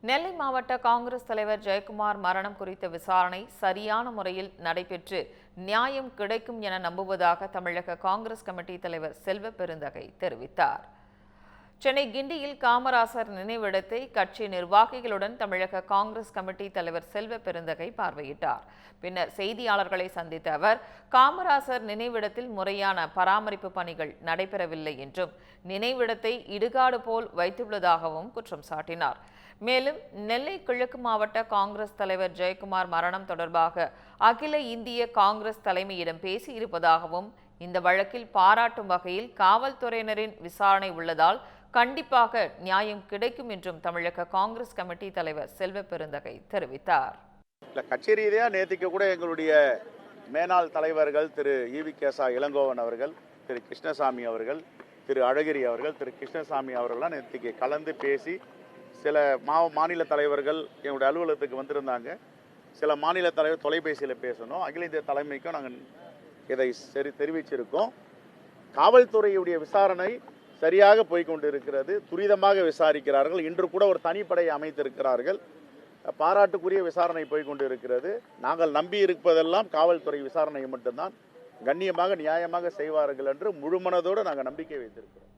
நெல்லை மாவட்ட காங்கிரஸ் தலைவர் ஜெயக்குமார் மரணம் குறித்த விசாரணை சரியான முறையில் நடைபெற்று நியாயம் கிடைக்கும் என நம்புவதாக தமிழக காங்கிரஸ் கமிட்டி தலைவர் செல்வ பெருந்தகை தெரிவித்தார். சென்னை கிண்டியில் காமராசர் நினைவிடத்தை கட்சி நிர்வாகிகளுடன் தமிழக காங்கிரஸ் கமிட்டி தலைவர் செல்வ பெருந்தகை பார்வையிட்டார். பின்னர் செய்தியாளர்களை சந்தித்த அவர், காமராசர் நினைவிடத்தில் முறையான பராமரிப்பு பணிகள் நடைபெறவில்லை என்றும் நினைவிடத்தை இடுகாடு போல் வைத்துள்ளதாகவும் குற்றம் சாட்டினார். மேலும் நெல்லை கிழக்கு மாவட்ட காங்கிரஸ் தலைவர் ஜெயக்குமார் மரணம் தொடர்பாக அகில இந்திய காங்கிரஸ் தலைமையிடம் பேசியிருப்பதாகவும், இந்த வழக்கில் பாராட்டும் வகையில் காவல்துறையினரின் விசாரணை உள்ளதால் கண்டிப்பாக நியாயம் கிடைக்கும் என்றும் தமிழக காங்கிரஸ் கமிட்டி தலைவர் செல்வ பெருந்தகை தெரிவித்தார். கட்சி ரீதியா நேத்திக்கு கூட எங்களுடைய மேனாள் தலைவர்கள் திரு ஈவி கேசா இளங்கோவன் அவர்கள், திரு கிருஷ்ணசாமி அவர்கள், திரு அழகிரி அவர்கள், திரு கிருஷ்ணசாமி அவர்கள்லாம் நேத்திக்கு கலந்து பேசி, சில மாநில தலைவர்கள் எங்களுடைய அலுவலகத்துக்கு வந்திருந்தாங்க. சில மாநில தலைவர் தொலைபேசியில் பேசணும். அகில இந்திய தலைமைக்கும் நாங்கள் இதை தெரிவிச்சிருக்கோம். காவல்துறையுடைய விசாரணை சரியாக போய்கொண்டிருக்கிறது. துரிதமாக விசாரிக்கிறார்கள். இன்று கூட ஒரு தனிப்படையை அமைத்திருக்கிறார்கள். பாராட்டுக்குரிய விசாரணை போய்கொண்டிருக்கிறது. நாங்கள் நம்பி இருப்பதெல்லாம் காவல்துறை விசாரணையை மட்டும்தான். கண்ணியமாக நியாயமாக செய்வார்கள் என்று முழு மனதோடு நாங்கள் நம்பிக்கை வைத்திருக்கிறோம்.